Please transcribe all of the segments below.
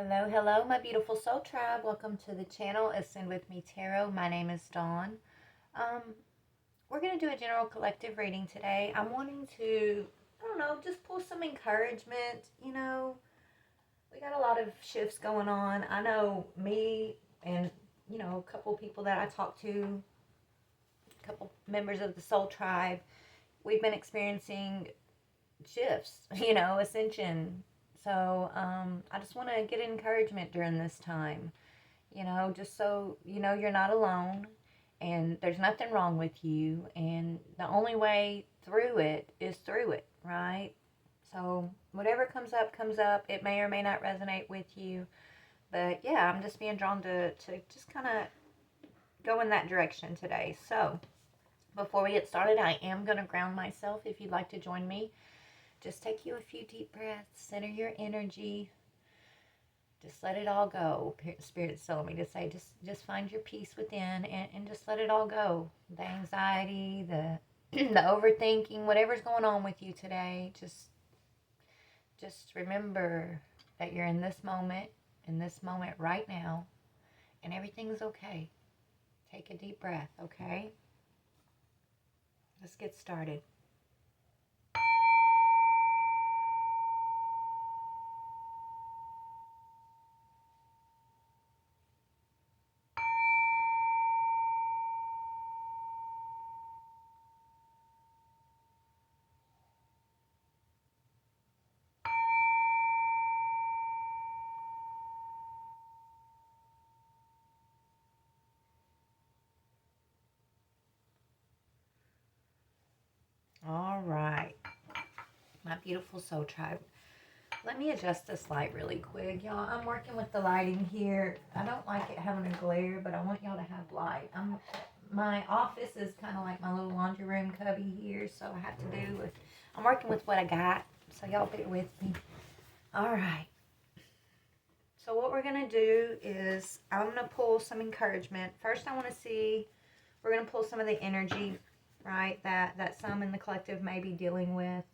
Hello, hello, my beautiful soul tribe. Welcome to the channel, Ascend with Me Tarot. My name is Dawn. Um, we're going to do a general collective reading today. I'm wanting to, I don't know, just pull some encouragement. We got a lot of shifts going on. I know me and, a couple people that I talk to, a couple members of the soul tribe, we've been experiencing shifts, ascension. So I just want to get encouragement during this time, just so you're not alone and there's nothing wrong with you. And the only way through it is through it, right? So whatever comes up. It may or may not resonate with you. But yeah, I'm just being drawn to just kind of go in that direction today. So before we get started, I am going to ground myself. If you'd like to join me, just take you a few deep breaths, center your energy, just let it all go. Spirit's telling me to say, just find your peace within and just let it all go. The anxiety, the the overthinking, whatever's going on with you today, just remember that you're in this moment right now, and everything's okay. Take a deep breath, okay? Let's get started. All right, my beautiful soul tribe. Let me adjust this light really quick, y'all. I'm working with the lighting here. I don't like it having a glare, but I want y'all to have light. My office is kind of like my little laundry room cubby here, so I have to do with. I'm working with what I got, so y'all bear with me. All right. So what we're gonna do is I'm gonna pull some encouragement. First, I want to see. We're gonna pull some of the energy, right? That some in the collective may be dealing with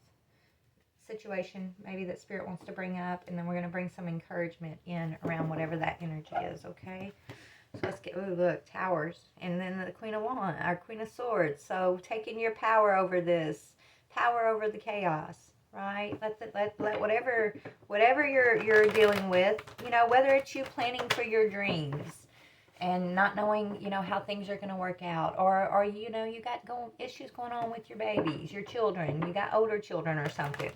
situation maybe that spirit wants to bring up, and then we're going to bring some encouragement in around whatever that energy is. Okay, so let's get, oh look, towers, and then the Queen of Wands, our Queen of Swords. So taking your power over this, power over the chaos, right? Let whatever you're dealing with, whether it's you planning for your dreams and not knowing, how things are going to work out, or you got issues going on with your babies, your children, you got older children or something.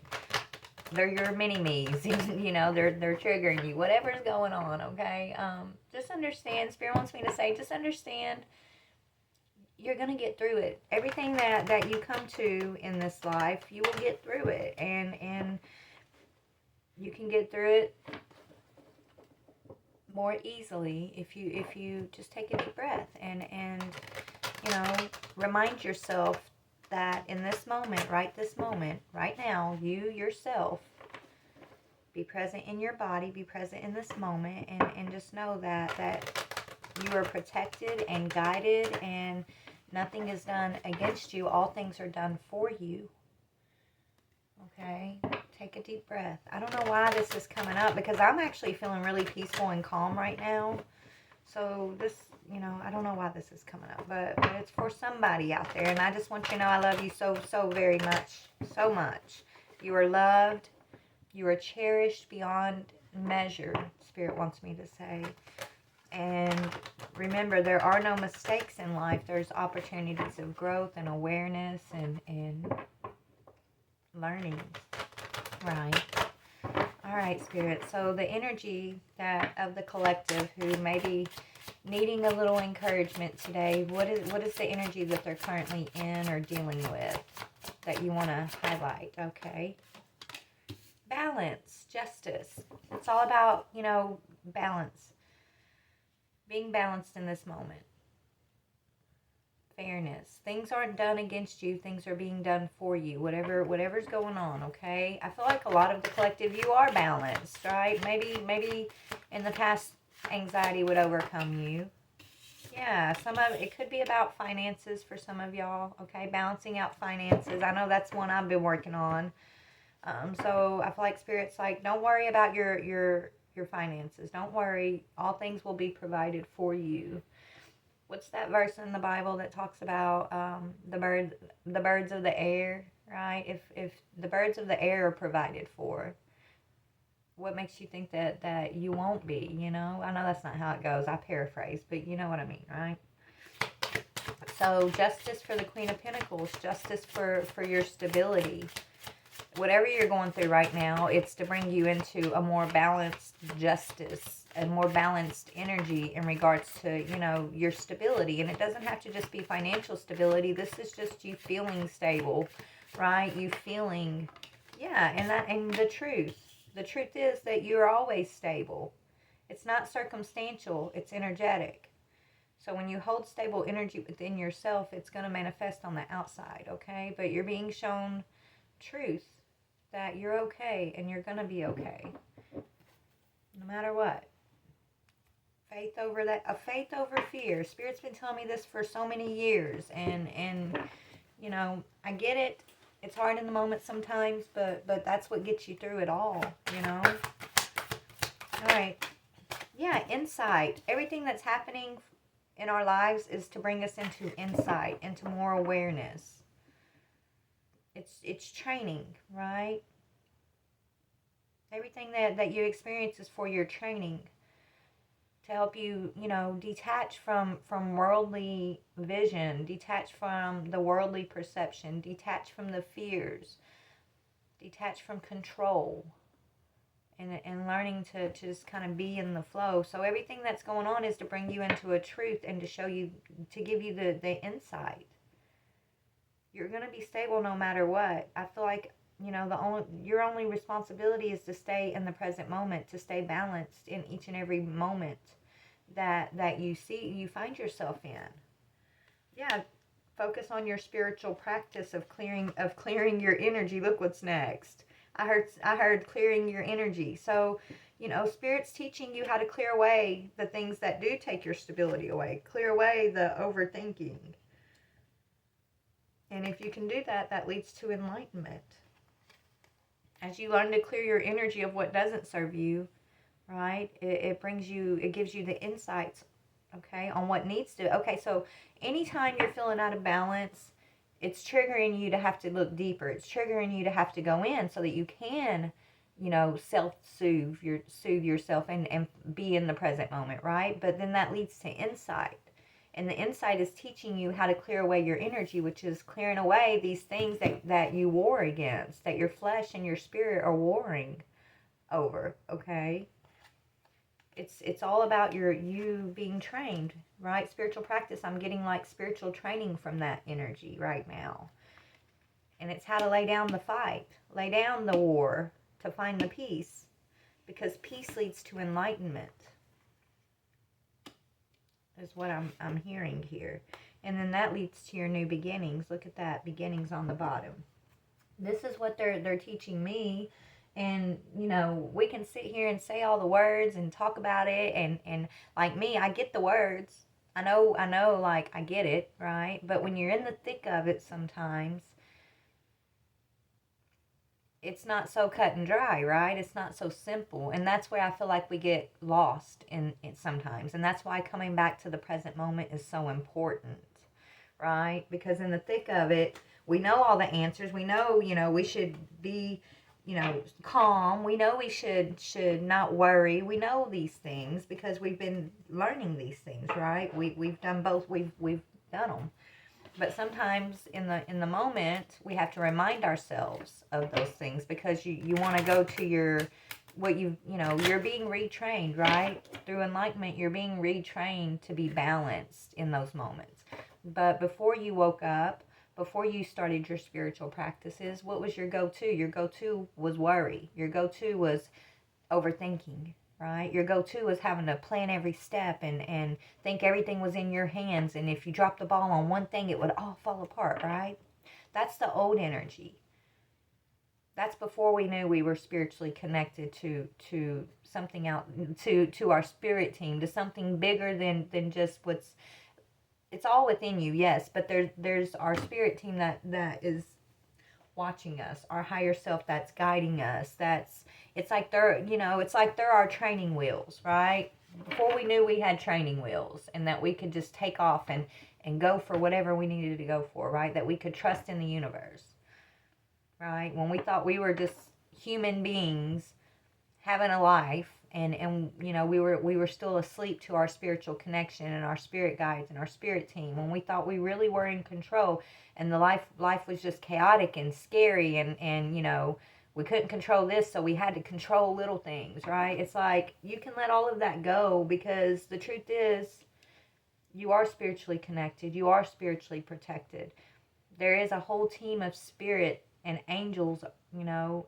They're your mini-me's, they're triggering you, whatever's going on, okay? Just understand, Spirit wants me to say, just understand you're going to get through it. Everything that you come to in this life, you will get through it, and you can get through it more easily if you just take a deep breath and remind yourself that in this moment, right now, you yourself, be present in your body, be present in this moment, and just know that you are protected and guided, and nothing is done against you. All things are done for you. Okay? Take a deep breath. I don't know why this is coming up, because I'm actually feeling really peaceful and calm right now. So this, I don't know why this is coming up, but it's for somebody out there. And I just want you to know I love you so very much, so much. You are loved. You are cherished beyond measure, Spirit wants me to say. And remember, there are no mistakes in life. There's opportunities of growth and awareness and learning. Right. All right, Spirit. So the energy of the collective who may be needing a little encouragement today, what is the energy that they're currently in or dealing with that you want to highlight? Okay. Balance, justice. It's all about, balance. Being balanced in this moment. Fairness. Things aren't done against you. Things are being done for you. Whatever's going on, okay? I feel like a lot of the collective, you are balanced, right? Maybe in the past, anxiety would overcome you. Yeah, it could be about finances for some of y'all, okay? Balancing out finances. I know that's one I've been working on. So I feel like Spirit's like, don't worry about your your finances. Don't worry. All things will be provided for you. What's that verse in the Bible that talks about the birds of the air, right? If the birds of the air are provided for, what makes you think that you won't be, you know? I know that's not how it goes. I paraphrase, but you know what I mean, right? So justice for the Queen of Pentacles, justice for your stability. Whatever you're going through right now, it's to bring you into a more balanced justice, a more balanced energy in regards to, you know, your stability. And it doesn't have to just be financial stability. This is just you feeling stable, right? You feeling, yeah, and the truth. The truth is that you're always stable. It's not circumstantial, it's energetic. So when you hold stable energy within yourself, it's going to manifest on the outside, okay? But you're being shown truth, that you're okay and you're going to be okay. No matter what. Faith over that, a faith over fear. Spirit's been telling me this for so many years. And you know, I get it. It's hard in the moment sometimes, but that's what gets you through it all, you know? All right. Yeah, insight. Everything that's happening in our lives is to bring us into insight, into more awareness. It's training, right? Everything that you experience is for your training, to help you, you know, detach from worldly vision, detach from the worldly perception, detach from the fears, detach from control, and learning to just kind of be in the flow. So everything that's going on is to bring you into a truth and to show you, to give you the insight. You're going to be stable no matter what. I feel like, you know, your only responsibility is to stay in the present moment, to stay balanced in each and every moment that you find yourself in. Yeah, focus on your spiritual practice of clearing your energy. Look what's next. I heard clearing your energy. So, you know, Spirit's teaching you how to clear away the things that do take your stability away. Clear away the overthinking. And if you can do that, that leads to enlightenment. As you learn to clear your energy of what doesn't serve you, right? It gives you the insights, okay, on what needs to. Okay, so anytime you're feeling out of balance, it's triggering you to have to look deeper. It's triggering you to have to go in so that you can, you know, soothe yourself and be in the present moment, right? But then that leads to insight. And the insight is teaching you how to clear away your energy, which is clearing away these things that you war against, that your flesh and your spirit are warring over, okay? It's all about you being trained, right? Spiritual practice, I'm getting like spiritual training from that energy right now. And it's how to lay down the fight, lay down the war to find the peace, because peace leads to enlightenment. Is what I'm hearing here. And then that leads to your new beginnings. Look at that, beginnings on the bottom. This is what they're teaching me. And, you know, we can sit here and say all the words and talk about it. And like me, I get the words. I know, like, I get it, right? But when you're in the thick of it sometimes, it's not so cut and dry, right? It's not so simple. And that's where I feel like we get lost in it sometimes. And that's why coming back to the present moment is so important, right? Because in the thick of it, we know all the answers. We know, you know, we should be, you know, calm. We know we should not worry. We know these things because we've been learning these things, right? We've done both. We've done them. But sometimes in the moment, we have to remind ourselves of those things, because you want to go to you're being retrained, right? Through enlightenment, you're being retrained to be balanced in those moments. But before you woke up, before you started your spiritual practices, what was your go-to? Your go-to was worry. Your go-to was overthinking. Right? Your go-to was having to plan every step and think everything was in your hands. And if you dropped the ball on one thing, it would all fall apart, right? That's the old energy. That's before we knew we were spiritually connected to something out, to our spirit team, to something bigger than just it's all within you, yes. But there's our spirit team that is watching us, our higher self that's guiding us. It's like they're, it's like they're our training wheels, right? Before we knew we had training wheels and that we could just take off and go for whatever we needed to go for, right? That we could trust in the universe, right? When we thought we were just human beings having a life, and we were still asleep to our spiritual connection and our spirit guides and our spirit team, when we thought we really were in control, and the life was just chaotic and scary, and we couldn't control this, so we had to control little things, right? It's like you can let all of that go, because the truth is you are spiritually connected, you are spiritually protected. There is a whole team of spirit and angels,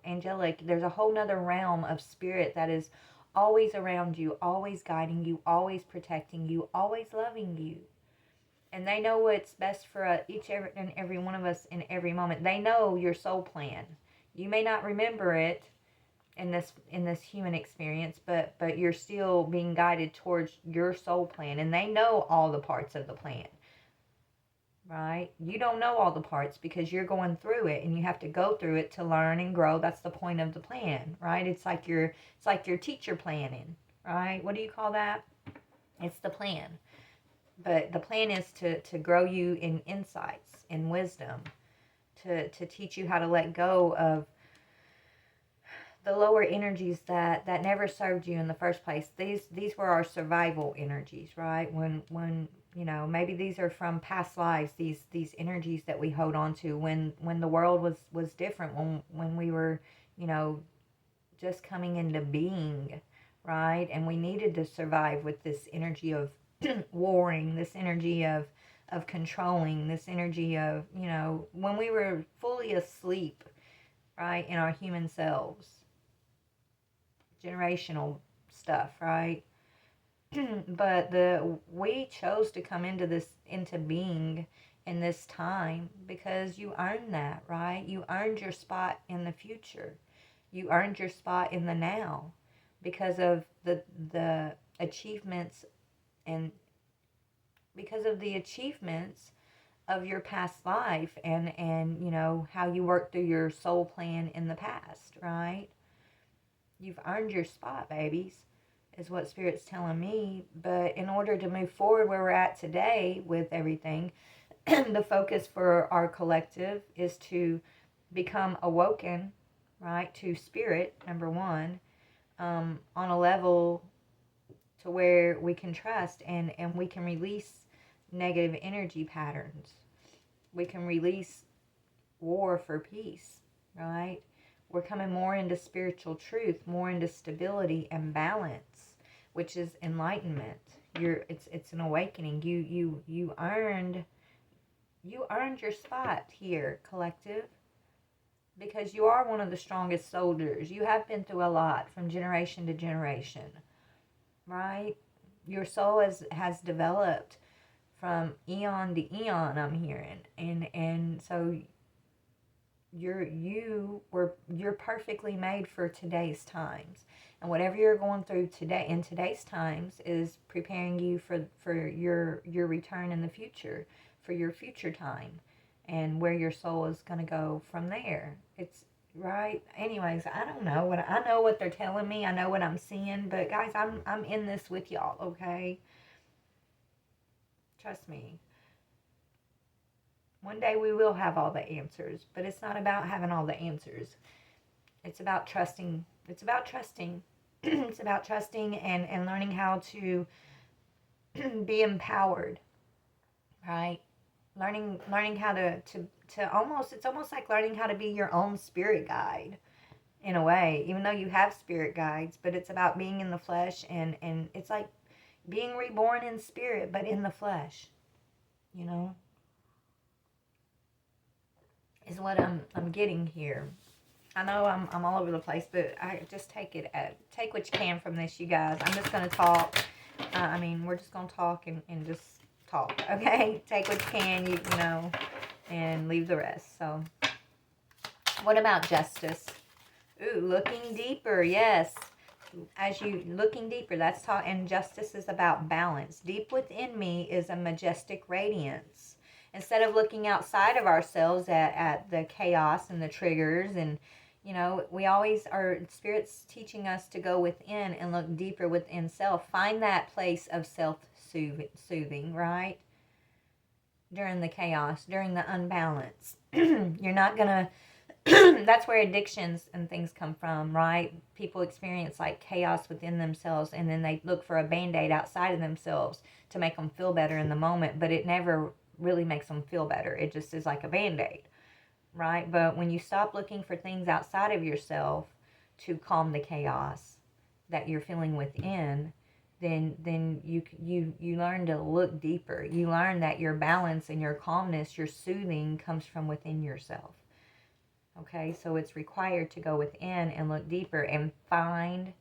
angelic. There's a whole nother realm of spirit that is always around you, always guiding you, always protecting you, always loving you. And they know what's best for each and every one of us in every moment. They know your soul plan. You may not remember it in this human experience, but you're still being guided towards your soul plan, and they know all the parts of the plan. Right? You don't know all the parts because you're going through it, and you have to go through it to learn and grow. That's the point of the plan, right? It's like your teacher planning, right? What do you call that? It's the plan. But the plan is to grow you in insights, in wisdom, to teach you how to let go of the lower energies that never served you in the first place. These were our survival energies, right? When maybe these are from past lives, these energies that we hold on to when the world was different, when we were, just coming into being, right? And we needed to survive with this energy of warring, this energy of controlling, this energy of, when we were fully asleep, right, in our human selves. Generational stuff, right? But we chose to come into being in this time because you earned that, right? You earned your spot in the future. You earned your spot in the now because of the achievements, and because of the achievements of your past life, and how you worked through your soul plan in the past, right? You've earned your spot, babies, is what Spirit's telling me. But in order to move forward where we're at today with everything, the focus for our collective is to become awoken, right, to Spirit, number one, on a level to where we can trust, and we can release negative energy patterns. We can release war for peace, right? We're coming more into spiritual truth, more into stability and balance, which is enlightenment. It's an awakening. You earned your spot here, collective, because you are one of the strongest soldiers. You have been through a lot from generation to generation, right? Your soul has developed from eon to eon, I'm hearing, and so you're perfectly made for today's times, and whatever you're going through today in today's times is preparing you for your return in the future, for your future time, and where your soul is going to go from there. It's right. Anyways, I don't know I know what they're telling me. I know what I'm seeing, but guys, I'm in this with y'all, okay? Trust me. One day we will have all the answers, but it's not about having all the answers. It's about trusting. It's about trusting. It's about trusting and learning how to be empowered, right? Learning how to almost, it's almost like learning how to be your own spirit guide in a way, even though you have spirit guides, but it's about being in the flesh, and it's like being reborn in spirit, but in the flesh, is what I'm getting here. I know I'm all over the place, but I just take what you can from this, you guys. I'm just going to talk. We're just going to talk and just talk, okay? Take what you can, and leave the rest. So, what about justice? Ooh, looking deeper, yes. As you looking deeper, that's taught, and justice is about balance. Deep within me is a majestic radiance, Instead of looking outside of ourselves at the chaos and the triggers, and you know, we always are, Spirit's teaching us to go within and look deeper within self. Find that place of self-soothing, right? During the chaos, during the unbalance. You're not gonna that's where addictions and things come from, right? People experience like chaos within themselves, and then they look for a band-aid outside of themselves to make them feel better in the moment, but it never really makes them feel better. It just is like a band-aid, right? But when you stop looking for things outside of yourself to calm the chaos that you're feeling within, then you learn to look deeper. You learn that your balance and your calmness, your soothing comes from within yourself. Okay, so it's required to go within and look deeper and find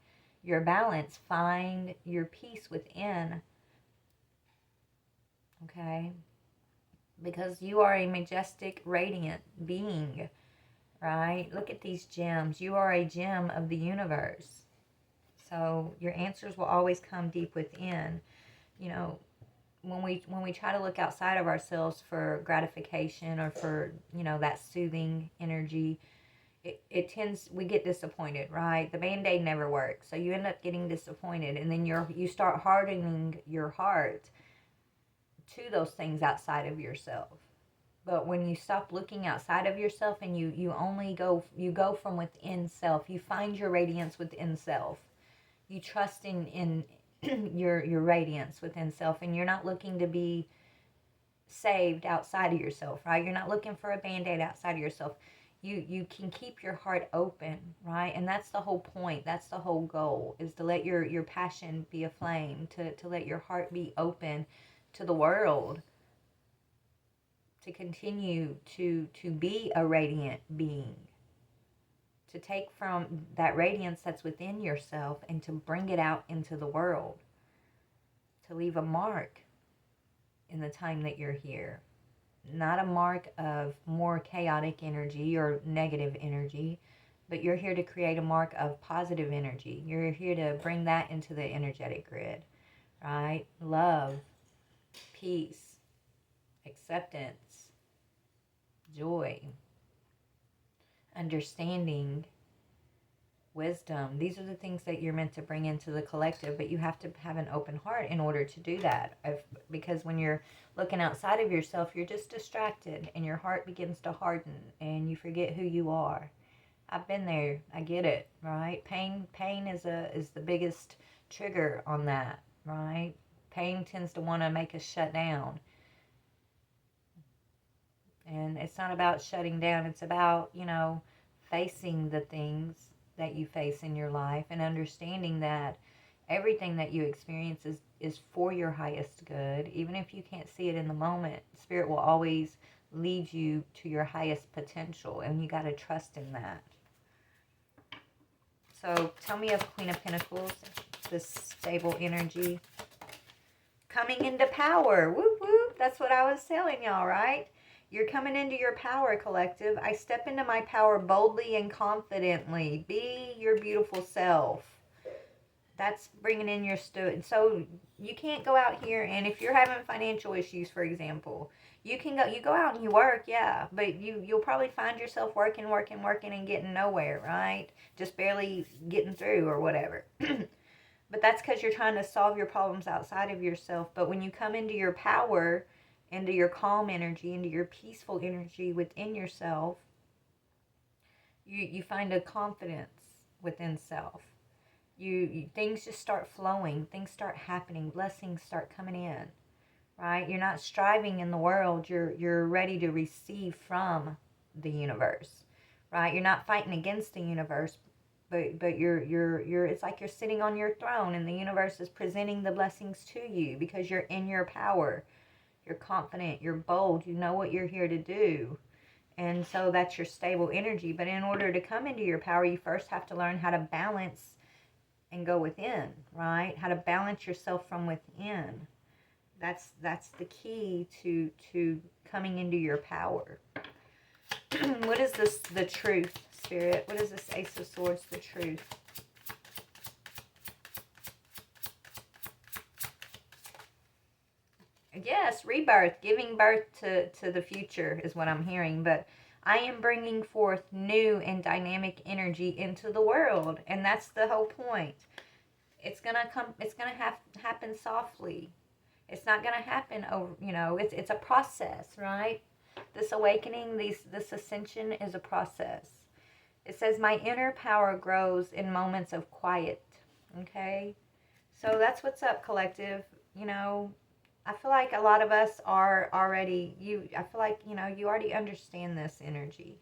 your balance, find your peace within. Okay, because you are a majestic, radiant being, right? Look at these gems. You are a gem of the universe. So your answers will always come deep within. You know, when we try to look outside of ourselves for gratification or for, you know, that soothing energy, it tends, we get disappointed, right? The band-aid never works, so you end up getting disappointed, and then you start hardening your heart to those things outside of yourself. But when you stop looking outside of yourself and you only go from within self, you find your radiance within self. You trust in your radiance within self, and you're not looking to be saved outside of yourself, right? You're not looking for a band-aid outside of yourself. You can keep your heart open, right? And that's the whole point. That's the whole goal, is to let your passion be a flame, to let your heart be open to the world, to continue to be a radiant being, to take from that radiance that's within yourself and to bring it out into the world, to leave a mark in the time that you're here. Not a mark of more chaotic energy or negative energy, but you're here to create a mark of positive energy. You're here to bring that into the energetic grid, right? Love, peace, acceptance, joy, understanding, wisdom. These are the things that you're meant to bring into the collective, but you have to have an open heart in order to do that. Because when you're looking outside of yourself, you're just distracted and your heart begins to harden and you forget who you are. I've been there. I get it, right? Pain is the biggest trigger on that, right? Pain tends to want to make us shut down. And it's not about shutting down. It's about, you know, facing the things that you face in your life and understanding that everything that you experience is for your highest good. Even if you can't see it in the moment, Spirit will always lead you to your highest potential, and you got to trust in that. So tell me of Queen of Pentacles, this stable energy. Coming into power. Whoop, whoop. That's what I was telling y'all, right? You're coming into your power, collective. I step into my power boldly and confidently. Be your beautiful self. That's bringing in your so you can't go out here, and if you're having financial issues, for example, you go out and you work, yeah, but you'll probably find yourself working and getting nowhere, right? Just barely getting through or whatever. But that's because you're trying to solve your problems outside of yourself. But when you come into your power, into your calm energy, into your peaceful energy within yourself, you find a confidence within self. Things just start flowing, things start happening, blessings start coming in, right? You're not striving in the world, you're ready to receive from the universe, right? You're not fighting against the universe, but you're it's like you're sitting on your throne and the universe is presenting the blessings to you because you're in your power. You're confident, you're bold, you know what you're here to do. And so that's your stable energy. But in order to come into your power, you first have to learn how to balance and go within, right? How to balance yourself from within. That's the key to coming into your power. What is this, the truth, Spirit? What is this Ace of Swords, the truth? Yes, rebirth, giving birth to the future is what I'm hearing. But I am bringing forth new and dynamic energy into the world. And that's the whole point. It's going to come, it's going to happen softly. It's not going to happen over, it's a process, right? This awakening, this ascension is a process. It says, my inner power grows in moments of quiet. Okay? So that's what's up, collective. I feel like a lot of us are already, I feel like, you already understand this energy.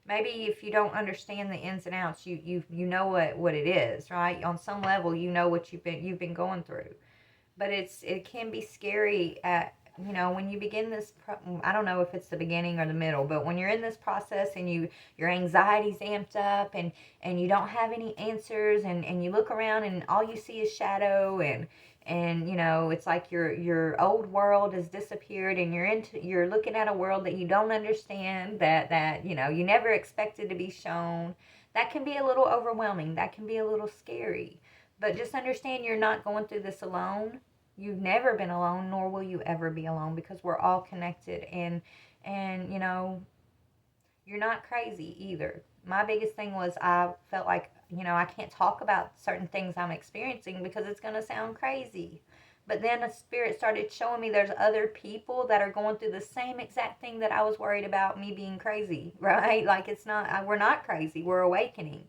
Maybe if you don't understand the ins and outs, you know what it is, right? On some level, you know what you've been going through. But it can be scary at, when you begin this I don't know if it's the beginning or the middle, but when you're in this process and your anxiety's amped up, and you don't have any answers, and you look around and all you see is shadow, and it's like your old world has disappeared, and you're looking at a world that you don't understand, that you never expected to be shown. That can be a little overwhelming, that can be a little scary. But just understand, you're not going through this alone. You've never been alone, nor will you ever be alone, because we're all connected. And you're not crazy either. My biggest thing was, I felt like, I can't talk about certain things I'm experiencing because it's going to sound crazy. But then the spirit started showing me there's other people that are going through the same exact thing that I was worried about me being crazy, right? Like, it's not, we're not crazy, we're awakening.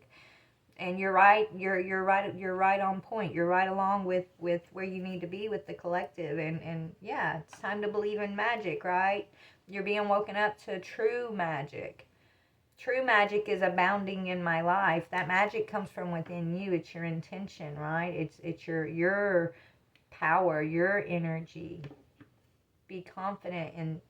And you're right, you're right on point. You're right along with where you need to be with the collective. And yeah, it's time to believe in magic, right? You're being woken up to true magic. True magic is abounding in my life. That magic comes from within you. It's your intention, right? It's your power, your energy. Be confident in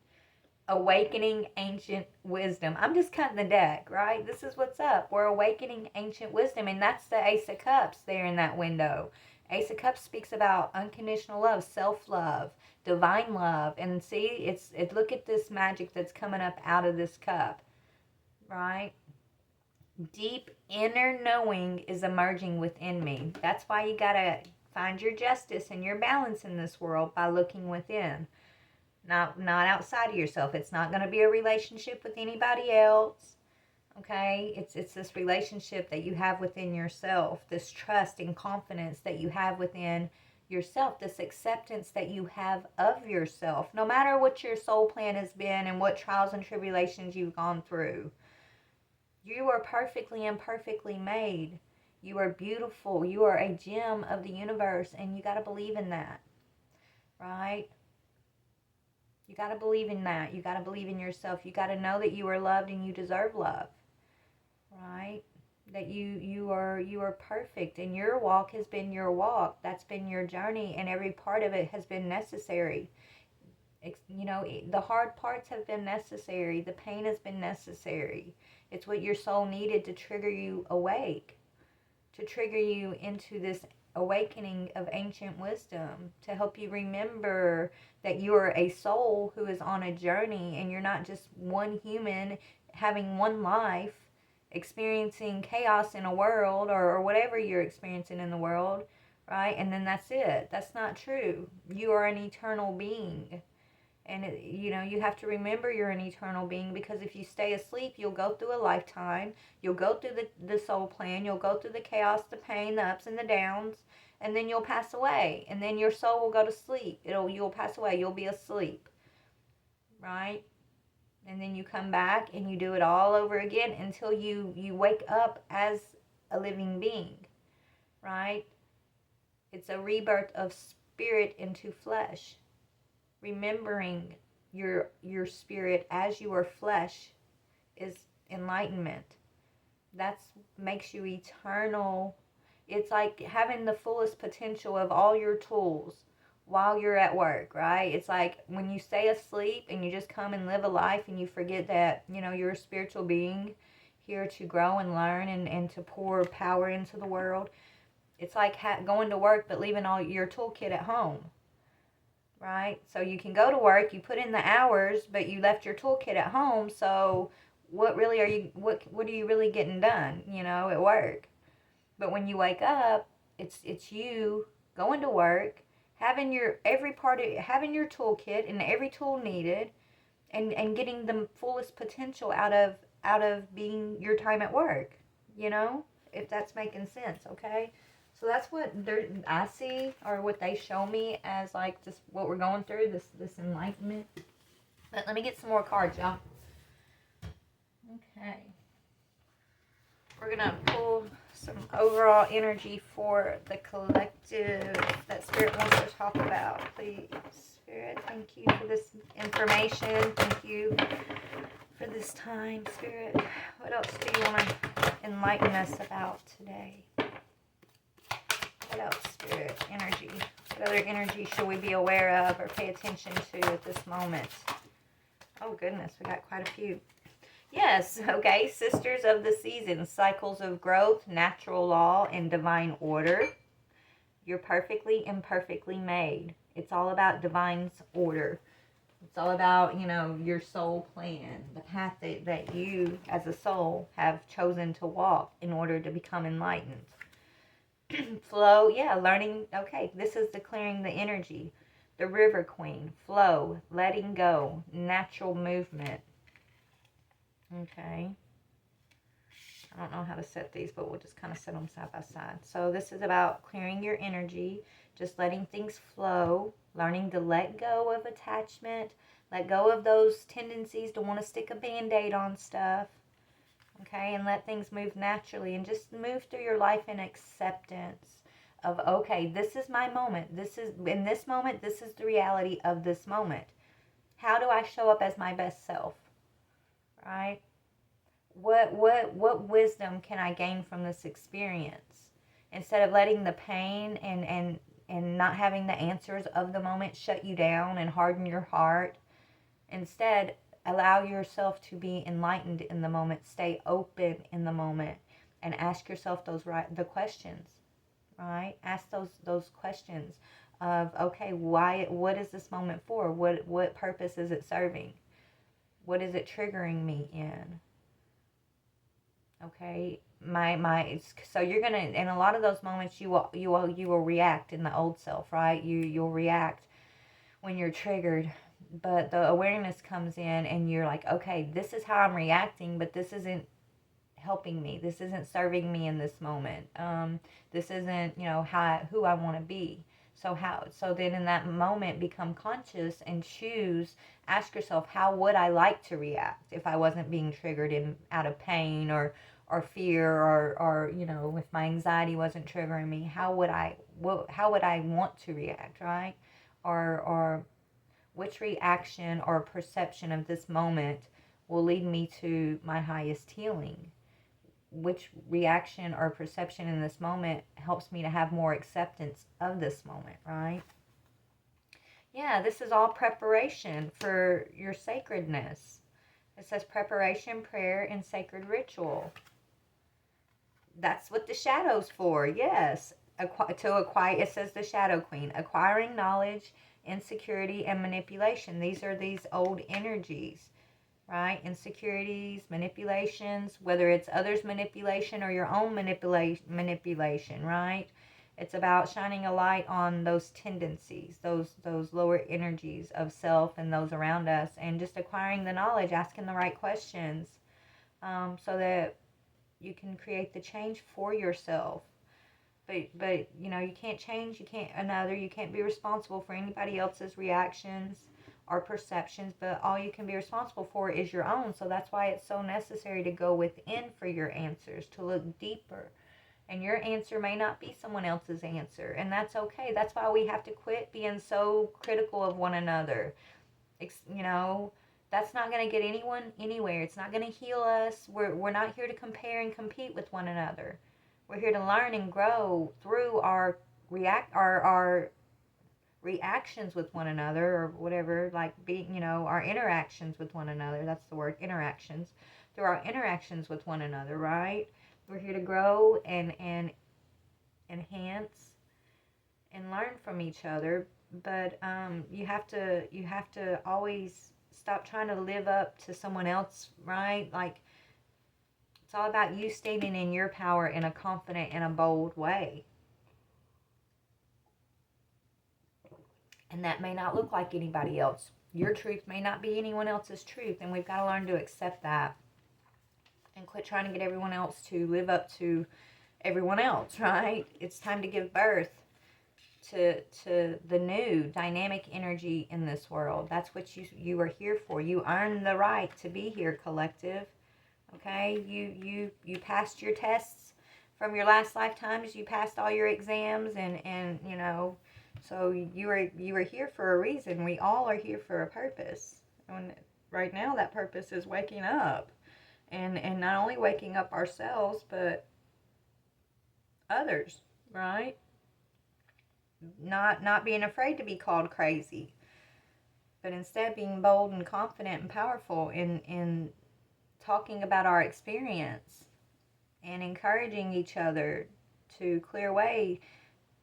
awakening ancient wisdom. I'm just cutting the deck, right? This is what's up. We're awakening ancient wisdom, and that's the Ace of Cups there in that window. Ace of Cups speaks about unconditional love, self-love, divine love. And see, look at this magic that's coming up out of this cup, right? Deep inner knowing is emerging within me. That's why you got to find your justice and your balance in this world by looking within. Not outside of yourself. It's not going to be a relationship with anybody else. Okay? It's this relationship that you have within yourself, this trust and confidence that you have within yourself, this acceptance that you have of yourself, no matter what your soul plan has been and what trials and tribulations you've gone through. You are perfectly and perfectly made. You are beautiful. You are a gem of the universe, and you got to believe in that. Right? You got to believe in that. You got to believe in yourself. You got to know that you are loved and you deserve love. Right? That you are perfect, and your walk has been your walk. That's been your journey, and every part of it has been necessary. The hard parts have been necessary. The pain has been necessary. It's what your soul needed to trigger you awake, to trigger you into this awakening of ancient wisdom, to help you remember that you are a soul who is on a journey, and you're not just one human having one life, experiencing chaos in a world, or whatever you're experiencing in the world, right? And then that's it. That's not true. You are an eternal being. And you have to remember you're an eternal being, because if you stay asleep, you'll go through a lifetime. You'll go through the soul plan. You'll go through the chaos, the pain, the ups and the downs, and then you'll pass away. And then your soul will go to sleep. You'll pass away. You'll be asleep, right? And then you come back and you do it all over again until you wake up as a living being, right? It's a rebirth of spirit into flesh. Remembering your spirit as you are flesh is enlightenment. That makes you eternal. It's like having the fullest potential of all your tools while you're at work, right? It's like when you stay asleep and you just come and live a life, and you forget that you're a spiritual being here to grow and learn, and to pour power into the world. It's like going to work but leaving all your toolkit at home. Right? So you can go to work, you put in the hours, but you left your toolkit at home. So what are you really getting done, at work? But when you wake up, it's you going to work, having your having your toolkit and every tool needed, and getting the fullest potential out of being your time at work, you know, if that's making sense. Okay, so that's what I see, or what they show me as, like, just what we're going through, this enlightenment. But let me get some more cards, y'all. Okay, we're gonna pull some overall energy for the collective that Spirit wants to talk about. Please, Spirit, thank you for this information. Thank you for this time, Spirit. What else do you want to enlighten us about today? What else, Spirit? Energy. What other energy should we be aware of or pay attention to at this moment? Oh, goodness, we got quite a few. Yes, okay. Sisters of the seasons, cycles of growth, natural law, and divine order. You're perfectly imperfectly made. It's all about divine's order. It's all about, you know, your soul plan, the path that you as a soul have chosen to walk in order to become enlightened. Flow, yeah, learning. Okay, this is declaring the energy. The river queen, flow, letting go, natural movement. Okay. I don't know how to set these, but we'll just kind of set them side by side. So this is about clearing your energy, just letting things flow, learning to let go of attachment, let go of those tendencies to want to stick a Band-Aid on stuff, okay, and let things move naturally, and just move through your life in acceptance of, okay, this is my moment. This is, in this moment, this is the reality of this moment. How do I show up as my best self, right? What wisdom can I gain from this experience? Instead of letting the pain and not having the answers of the moment shut you down and harden your heart, instead allow yourself to be enlightened in the moment. Stay open in the moment and ask yourself the questions, right? Ask those questions of, okay, what is this moment for? What purpose is it serving? What is it triggering me in? Okay, so you're gonna, in a lot of those moments, you will react in the old self, right? You'll react when you're triggered, but the awareness comes in, and you're like, okay, this is how I'm reacting, but this isn't helping me. This isn't serving me in this moment. This isn't, you know, who I want to be. So then in that moment, become conscious and choose. Ask yourself, how would I like to react if I wasn't being triggered out of pain or fear, or you know, if my anxiety wasn't triggering me? How would I want to react, right? Or which reaction or perception of this moment will lead me to my highest healing? Which reaction or perception in this moment helps me to have more acceptance of this moment, right? Yeah, this is all preparation for your sacredness. It says preparation, prayer, and sacred ritual. That's what the shadow's for. Yes, to acquire. It says the Shadow Queen, acquiring knowledge, insecurity, and manipulation. These are these old energies, right? Insecurities, manipulations, whether it's others' manipulation or your own manipulation, right? It's about shining a light on those tendencies, those lower energies of self and those around us, and just acquiring the knowledge, asking the right questions, so that you can create the change for yourself. But you know, you can't change, you can't be responsible for anybody else's reactions or perceptions, but all you can be responsible for is your own. So that's why it's so necessary to go within for your answers, to look deeper. And your answer may not be someone else's answer, and that's okay. That's why we have to quit being so critical of one another. You know, that's not going to get anyone anywhere. It's not going to heal us. We're not here to compare and compete with one another. We're here to learn and grow through our reactions with one another, or whatever, like being, you know, our interactions with one another. That's the word, interactions. Through our interactions with one another, right? We're here to grow and enhance and learn from each other. But you have to always stop trying to live up to someone else, right? Like, it's all about you standing in your power in a confident and a bold way. And that may not look like anybody else. Your truth may not be anyone else's truth. And we've got to learn to accept that and quit trying to get everyone else to live up to everyone else, right? It's time to give birth to the new dynamic energy in this world. That's what you are here for. You earn the right to be here, collective. Okay? You passed your tests from your last lifetimes. You passed all your exams, and you know, so you are here for a reason. We all are here for a purpose. And right now that purpose is waking up. And not only waking up ourselves, but others, right? Not being afraid to be called crazy, but instead being bold and confident and powerful in talking about our experience and encouraging each other to clear away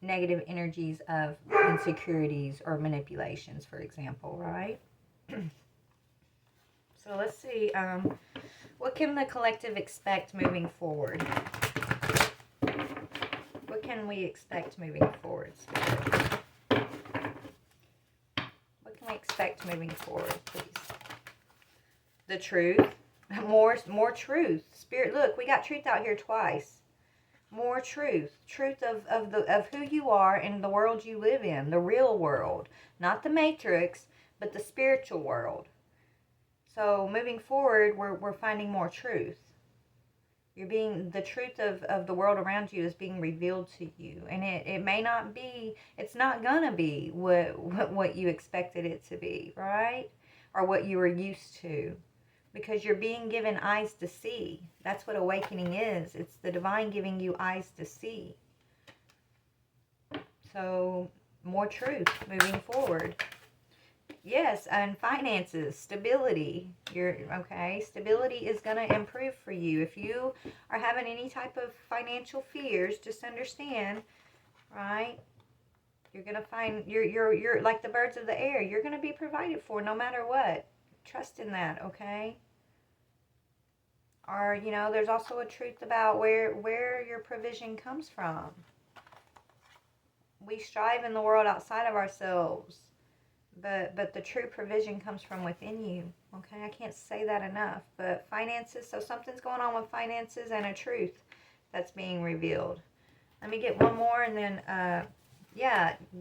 negative energies of insecurities or manipulations, for example, right? So let's see, what can the collective expect moving forward? What can we expect moving forward, Spirit? What can we expect moving forward, please? The truth. More truth. Spirit, look, we got truth out here twice. More truth. Truth of who you are and the world you live in. The real world. Not the matrix, but the spiritual world. So moving forward, we're finding more truth. The truth of the world around you is being revealed to you. And it may not be, it's not gonna be what you expected it to be, right? Or what you were used to. Because you're being given eyes to see. That's what awakening is. It's the divine giving you eyes to see. So, more truth moving forward. Yes, and finances, stability. Stability is going to improve for you. If you are having any type of financial fears, just understand, right? You're going to find, you're like the birds of the air. You're going to be provided for no matter what. Trust in that, okay? Or, you know, there's also a truth about where your provision comes from. We strive in the world outside of ourselves. But the true provision comes from within you. Okay, I can't say that enough. But finances, so something's going on with finances and a truth that's being revealed. Let me get one more and then,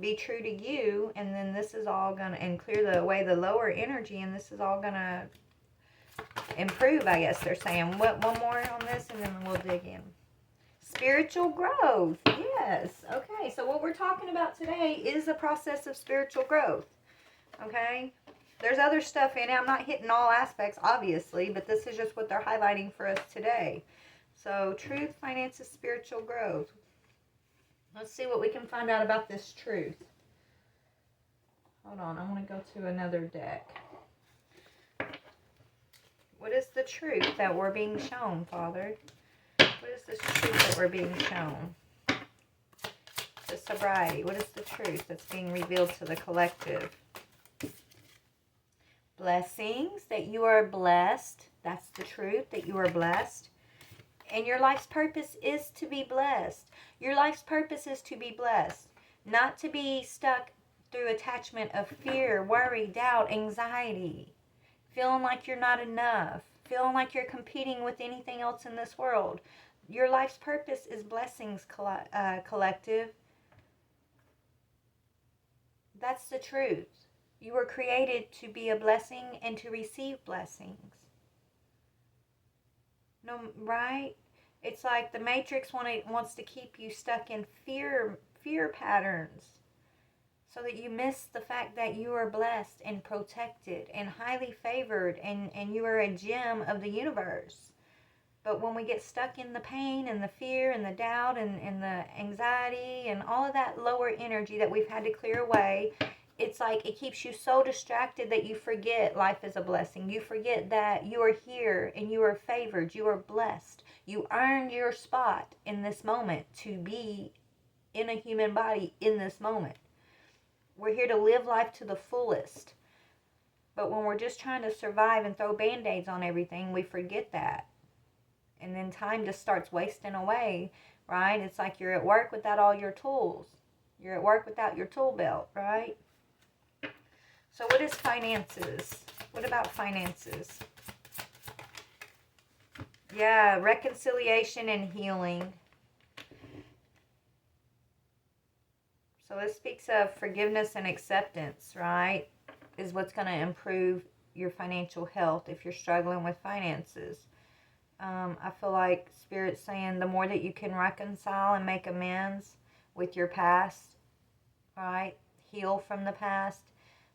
be true to you. And then this is all going to, and clear away the lower energy, and this is all going to improve, I guess they're saying. One more on this and then we'll dig in. Spiritual growth. Yes. Okay, so what we're talking about today is a process of spiritual growth. Okay, there's other stuff in it. I'm not hitting all aspects, obviously, but this is just what they're highlighting for us today. So, truth, finances, spiritual growth. Let's see what we can find out about this truth. Hold on, I want to go to another deck. What is the truth that we're being shown, Father? What is this truth that we're being shown? The sobriety. What is the truth that's being revealed to the collective? Blessings, that you are blessed. That's the truth, that you are blessed. And your life's purpose is to be blessed. Your life's purpose is to be blessed. Not to be stuck through attachment of fear, worry, doubt, anxiety. Feeling like you're not enough. Feeling like you're competing with anything else in this world. Your life's purpose is blessings, collective. That's the truth. You were created to be a blessing and to receive blessings. No, right? It's like the Matrix wants to keep you stuck in fear patterns, so that you miss the fact that you are blessed and protected and highly favored, and you are a gem of the universe. But when we get stuck in the pain and the fear and the doubt and the anxiety and all of that lower energy that we've had to clear away, it's like it keeps you so distracted that you forget life is a blessing. You forget that you are here and you are favored. You are blessed. You earned your spot in this moment to be in a human body in this moment. We're here to live life to the fullest. But when we're just trying to survive and throw band-aids on everything, we forget that. And then time just starts wasting away, right? It's like you're at work without all your tools. You're at work without your tool belt, right? So what is finances? What about finances? Yeah, reconciliation and healing. So this speaks of forgiveness and acceptance, right? Is what's going to improve your financial health if you're struggling with finances. I feel like Spirit's saying the more that you can reconcile and make amends with your past, right? Heal from the past.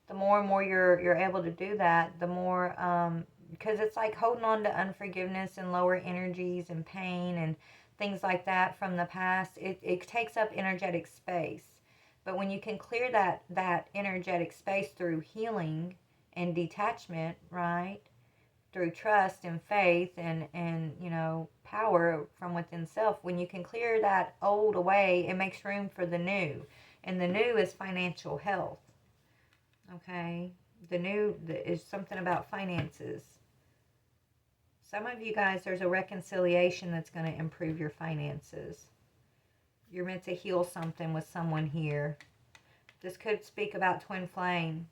The more and more you're able to do that, the more because it's like holding on to unforgiveness and lower energies and pain and things like that from the past. It takes up energetic space. But when you can clear that energetic space through healing and detachment, right? Through trust and faith and power from within self, when you can clear that old away, it makes room for the new. And the new is financial health. Okay? The new is something about finances. Some of you guys, there's a reconciliation that's going to improve your finances. You're meant to heal something with someone here. This could speak about twin flame.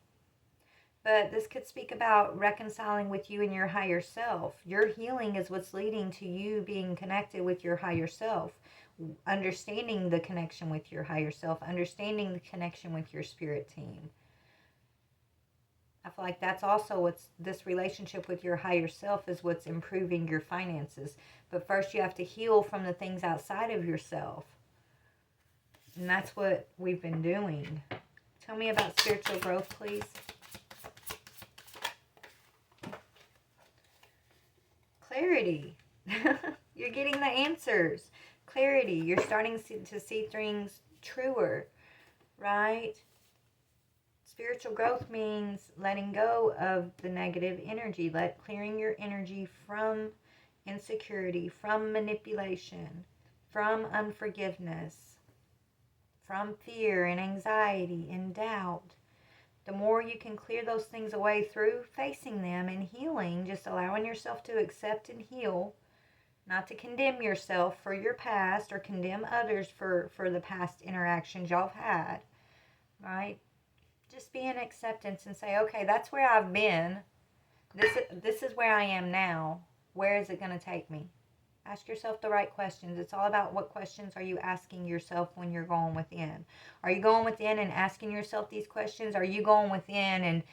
But this could speak about reconciling with you and your higher self. Your healing is what's leading to you being connected with your higher self. Understanding the connection with your higher self. Understanding the connection with your spirit team. I feel like that's also what's, this relationship with your higher self is what's improving your finances. But first you have to heal from the things outside of yourself. And that's what we've been doing. Tell me about spiritual growth, please. Clarity. You're getting the answers. Clarity. You're starting to see things truer, right? Spiritual growth means letting go of the negative energy, clearing your energy from insecurity, from manipulation, from unforgiveness, from fear and anxiety and doubt. The more you can clear those things away through facing them and healing, just allowing yourself to accept and heal, not to condemn yourself for your past or condemn others for the past interactions y'all have had, right? Just be in acceptance and say, okay, that's where I've been. This is where I am now. Where is it going to take me? Ask yourself the right questions. It's all about what questions are you asking yourself when you're going within. Are you going within and asking yourself these questions? Are you going within and,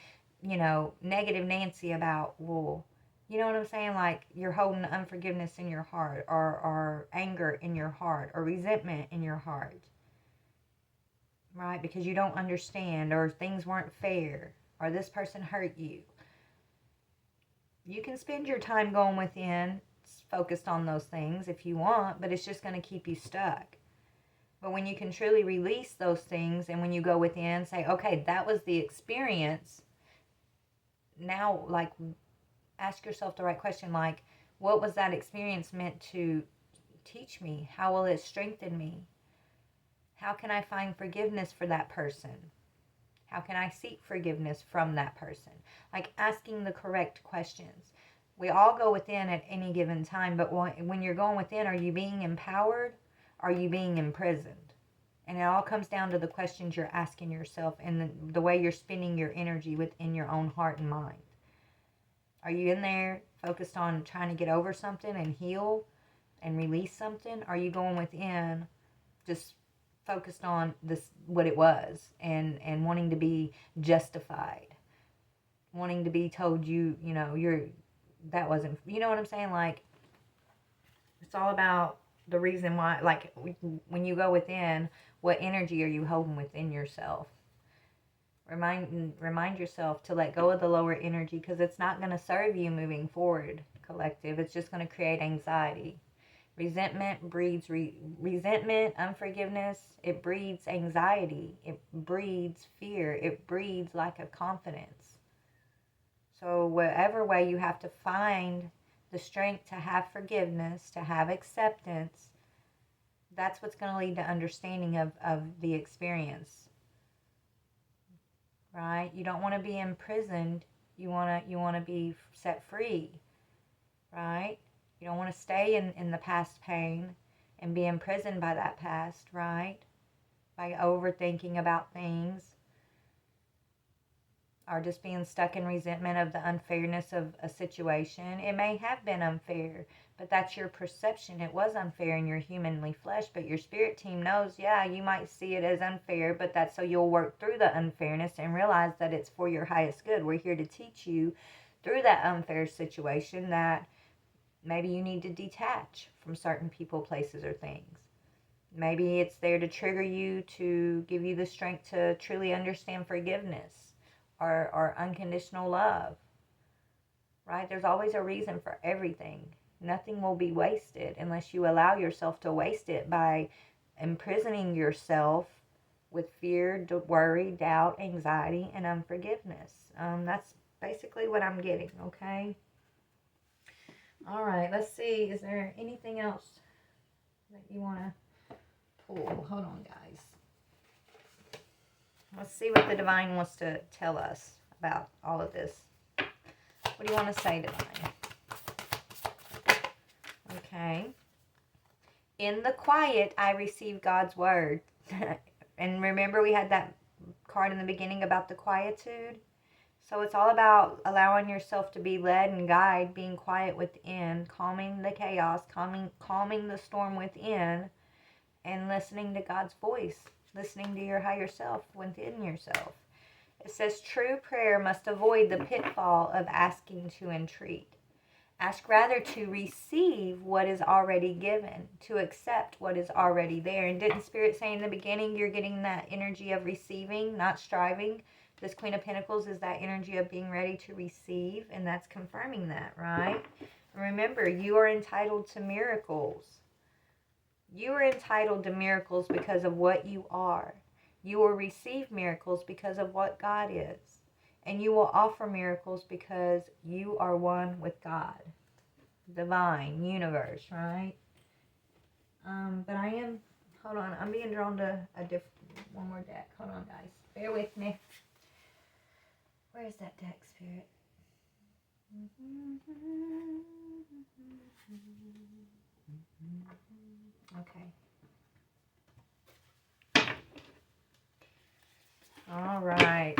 negative Nancy about, well, you know what I'm saying? Like you're holding unforgiveness in your heart or anger in your heart or resentment in your heart. Right? Because you don't understand or things weren't fair or this person hurt you. You can spend your time going within, focused on those things if you want, but it's just going to keep you stuck. But when you can truly release those things and when you go within, say, okay, that was the experience. Now, like, ask yourself the right question, like, what was that experience meant to teach me? How will it strengthen me? How can I find forgiveness for that person? How can I seek forgiveness from that person? Like asking the correct questions. We all go within at any given time, but when you're going within, are you being empowered? Are you being imprisoned? And it all comes down to the questions you're asking yourself and the way you're spending your energy within your own heart and mind. Are you in there focused on trying to get over something and heal and release something? Are you going within just focused on this, what it was, and wanting to be justified, wanting to be told that wasn't, you know what I'm saying? Like, it's all about the reason why, like, when you go within, what energy are you holding within yourself? Remind yourself to let go of the lower energy, because it's not going to serve you moving forward, collective. It's just going to create anxiety. Resentment breeds resentment, unforgiveness. It breeds anxiety. It breeds fear. It breeds lack of confidence. So whatever way you have to find the strength to have forgiveness, to have acceptance, that's what's going to lead to understanding of the experience. Right? You don't want to be imprisoned. You want to be set free. Right? You don't want to stay in the past pain and be imprisoned by that past, right? By overthinking about things. are just being stuck in resentment of the unfairness of a situation. It may have been unfair, but that's your perception. It was unfair in your humanly flesh, but your spirit team knows, yeah, you might see it as unfair, but that's so you'll work through the unfairness and realize that it's for your highest good. We're here to teach you through that unfair situation that maybe you need to detach from certain people, places, or things. Maybe it's there to trigger you, to give you the strength to truly understand forgiveness or unconditional love, right? There's always a reason for everything. Nothing will be wasted unless you allow yourself to waste it by imprisoning yourself with fear, worry, doubt, anxiety, and unforgiveness. That's basically what I'm getting, okay? All right, let's see. Is there anything else that you want to pull? Hold on, guys. Let's see what the divine wants to tell us about all of this. What do you want to say, divine? Okay. In the quiet, I receive God's word. And remember, we had that card in the beginning about the quietude. So it's all about allowing yourself to be led and guided, being quiet within, calming the chaos, calming the storm within, and listening to God's voice, listening to your higher self within yourself. It says true prayer must avoid the pitfall of asking to entreat. Ask rather to receive what is already given, to accept what is already there. And didn't Spirit say in the beginning you're getting that energy of receiving, not striving? This Queen of Pentacles is that energy of being ready to receive, and that's confirming that, right? Remember, you are entitled to miracles. You are entitled to miracles because of what you are. You will receive miracles because of what God is. And you will offer miracles because you are one with God. Divine, universe, right? But I am, hold on, I'm being drawn to one more deck. Hold on, guys. Bear with me. Where's that deck, Spirit? Okay. All right.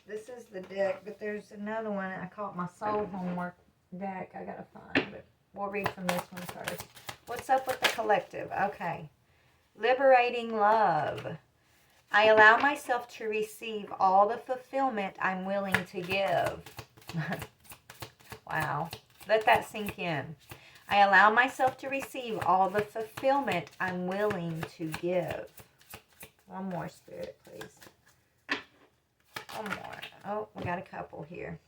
This is the deck, but there's another one. I call it my soul homework deck. I gotta find, but we'll read from this one first. What's up with the collective? Okay. Liberating love. I allow myself to receive all the fulfillment I'm willing to give. Wow. Let that sink in. I allow myself to receive all the fulfillment I'm willing to give. One more, Spirit, please. One more. Oh, we got a couple here.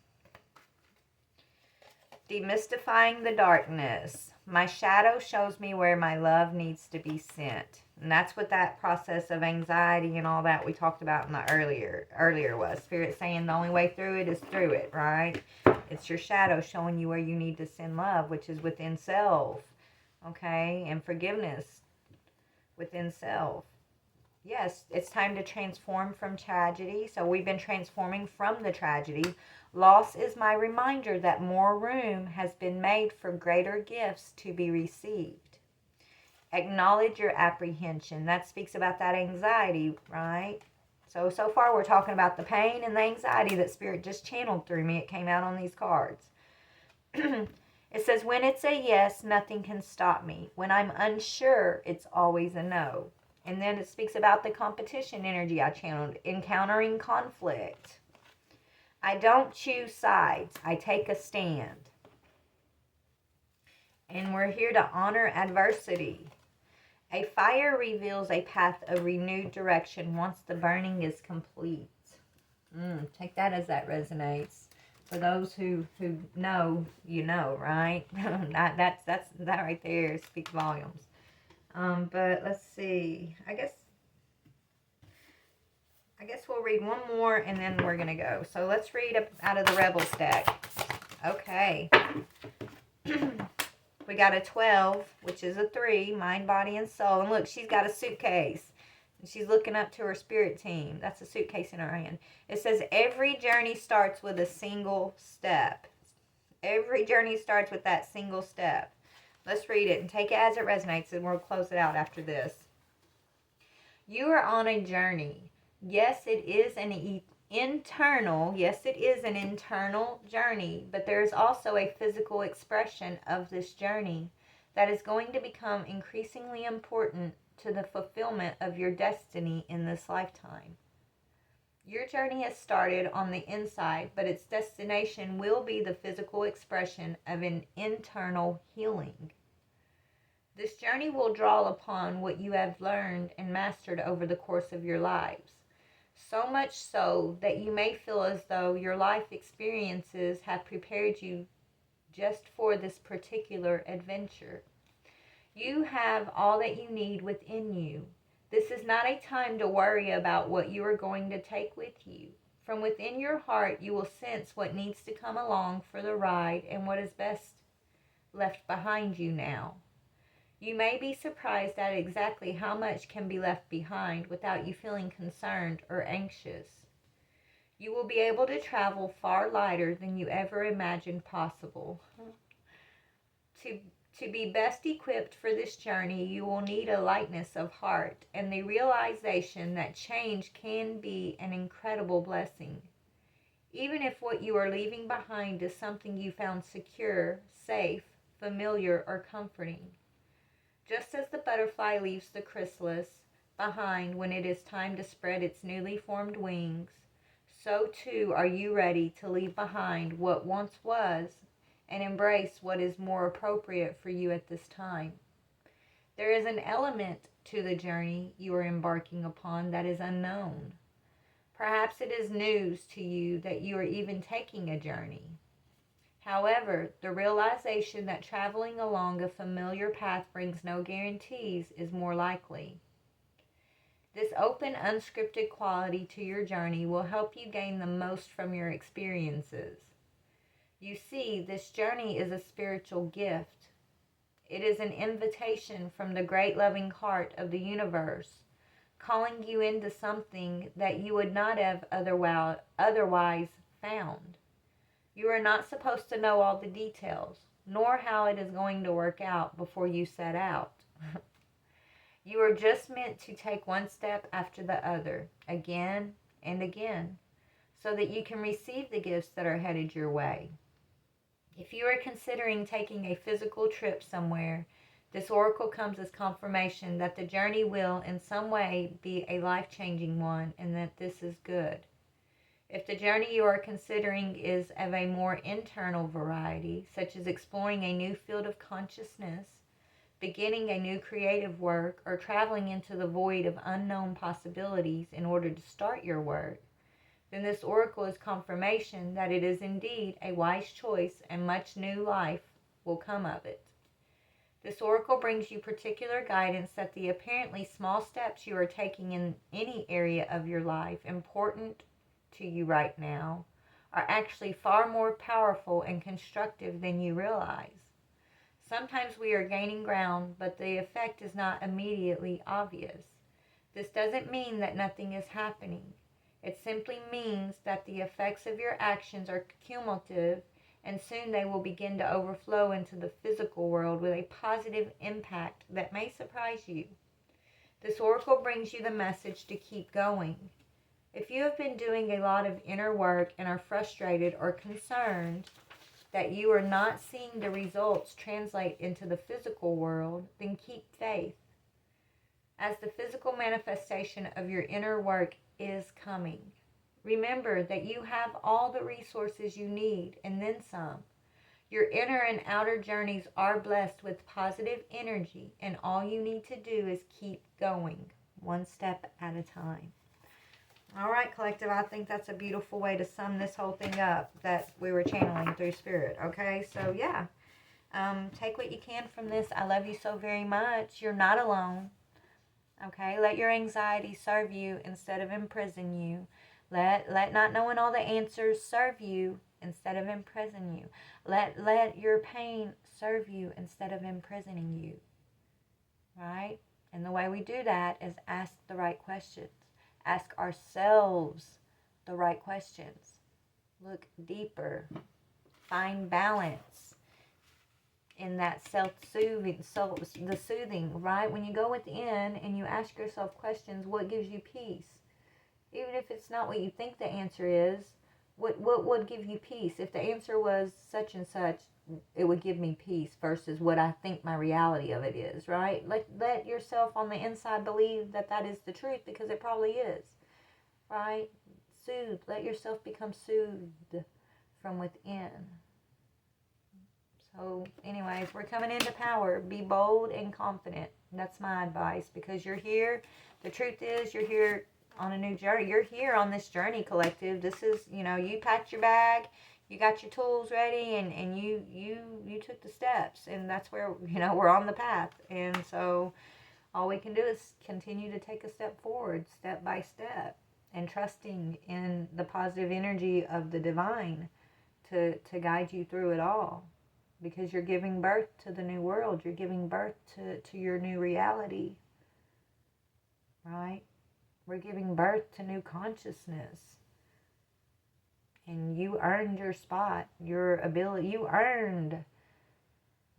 Demystifying the darkness. My shadow shows me where my love needs to be sent. And that's what that process of anxiety and all that we talked about in the earlier was. Spirit saying the only way through it is through it, right? It's your shadow showing you where you need to send love, which is within self. Okay? And forgiveness within self. Yes, it's time to transform from tragedy. So we've been transforming from the tragedy. Loss is my reminder that more room has been made for greater gifts to be received. Acknowledge your apprehension. That speaks about that anxiety, right? So far we're talking about the pain and the anxiety that Spirit just channeled through me. It came out on these cards. It says, when it's a yes, nothing can stop me. When I'm unsure, it's always a no. And then it speaks about the competition energy I channeled, encountering conflict. I don't choose sides. I take a stand. And we're here to honor adversity. A fire reveals a path of renewed direction once the burning is complete. Take that as that resonates. For those who know, you know, right? that right there speaks volumes. But let's see. I guess we'll read one more and then we're going to go. So let's read out of the Rebels deck. Okay. We got a 12, which is a 3, mind, body, and soul. And look, she's got a suitcase. And she's looking up to her spirit team. That's a suitcase in her hand. It says, every journey starts with a single step. Every journey starts with that single step. Let's read it and take it as it resonates, and we'll close it out after this. You are on a journey. Yes, it is an internal journey, but there is also a physical expression of this journey that is going to become increasingly important to the fulfillment of your destiny in this lifetime. Your journey has started on the inside, but its destination will be the physical expression of an internal healing. This journey will draw upon what you have learned and mastered over the course of your lives. So much so that you may feel as though your life experiences have prepared you just for this particular adventure. You have all that you need within you. This is not a time to worry about what you are going to take with you. From within your heart, you will sense what needs to come along for the ride and what is best left behind you now. You may be surprised at exactly how much can be left behind without you feeling concerned or anxious. You will be able to travel far lighter than you ever imagined possible. To be best equipped for this journey, you will need a lightness of heart and the realization that change can be an incredible blessing. Even if what you are leaving behind is something you found secure, safe, familiar, or comforting. Just as the butterfly leaves the chrysalis behind when it is time to spread its newly formed wings, so too are you ready to leave behind what once was and embrace what is more appropriate for you at this time. There is an element to the journey you are embarking upon that is unknown. Perhaps it is news to you that you are even taking a journey. However, the realization that traveling along a familiar path brings no guarantees is more likely. This open, unscripted quality to your journey will help you gain the most from your experiences. You see, this journey is a spiritual gift. It is an invitation from the great loving heart of the universe, calling you into something that you would not have otherwise found. You are not supposed to know all the details, nor how it is going to work out before you set out. You are just meant to take one step after the other, again and again, so that you can receive the gifts that are headed your way. If you are considering taking a physical trip somewhere, this oracle comes as confirmation that the journey will in some way be a life-changing one and that this is good. If the journey you are considering is of a more internal variety, such as exploring a new field of consciousness, beginning a new creative work, or traveling into the void of unknown possibilities in order to start your work, then this oracle is confirmation that it is indeed a wise choice and much new life will come of it. This oracle brings you particular guidance that the apparently small steps you are taking in any area of your life important to you right now are actually far more powerful and constructive than you realize. Sometimes we are gaining ground, but the effect is not immediately obvious. This doesn't mean that nothing is happening. It simply means that the effects of your actions are cumulative, and soon they will begin to overflow into the physical world with a positive impact that may surprise you. This oracle brings you the message to keep going. If you have been doing a lot of inner work and are frustrated or concerned that you are not seeing the results translate into the physical world, then keep faith, as the physical manifestation of your inner work is coming. Remember that you have all the resources you need and then some. Your inner and outer journeys are blessed with positive energy, and all you need to do is keep going, one step at a time. All right, collective, I think that's a beautiful way to sum this whole thing up that we were channeling through spirit. Okay, so yeah, take what you can from this. I love you so very much. You're not alone. Okay, let your anxiety serve you instead of imprison you. Let not knowing all the answers serve you instead of imprison you. Let your pain serve you instead of imprisoning you. Right? And the way we do that is ask the right questions. Ask ourselves the right questions. Look deeper. Find balance in that self-soothing, the soothing, right? When you go within and you ask yourself questions, what gives you peace? Even if it's not what you think the answer is, what would give you peace? If the answer was such and such, it would give me peace versus what I think my reality of it is, right? Let yourself on the inside believe that that is the truth, because it probably is, right? Soothe. Let yourself become soothed from within. So anyways, we're coming into power. Be bold and confident. That's my advice, because you're here. The truth is, you're here on a new journey. You're here on this journey, collective. This is, you packed your bag, you got your tools ready, and you took the steps, and that's where, we're on the path. And so all we can do is continue to take a step forward, step by step, and trusting in the positive energy of the divine to guide you through it all. Because you're giving birth to the new world. You're giving birth to your new reality. Right? We're giving birth to new consciousness. And you earned your spot, your ability. You earned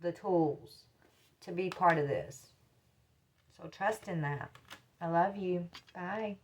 the tools to be part of this. So trust in that. I love you. Bye.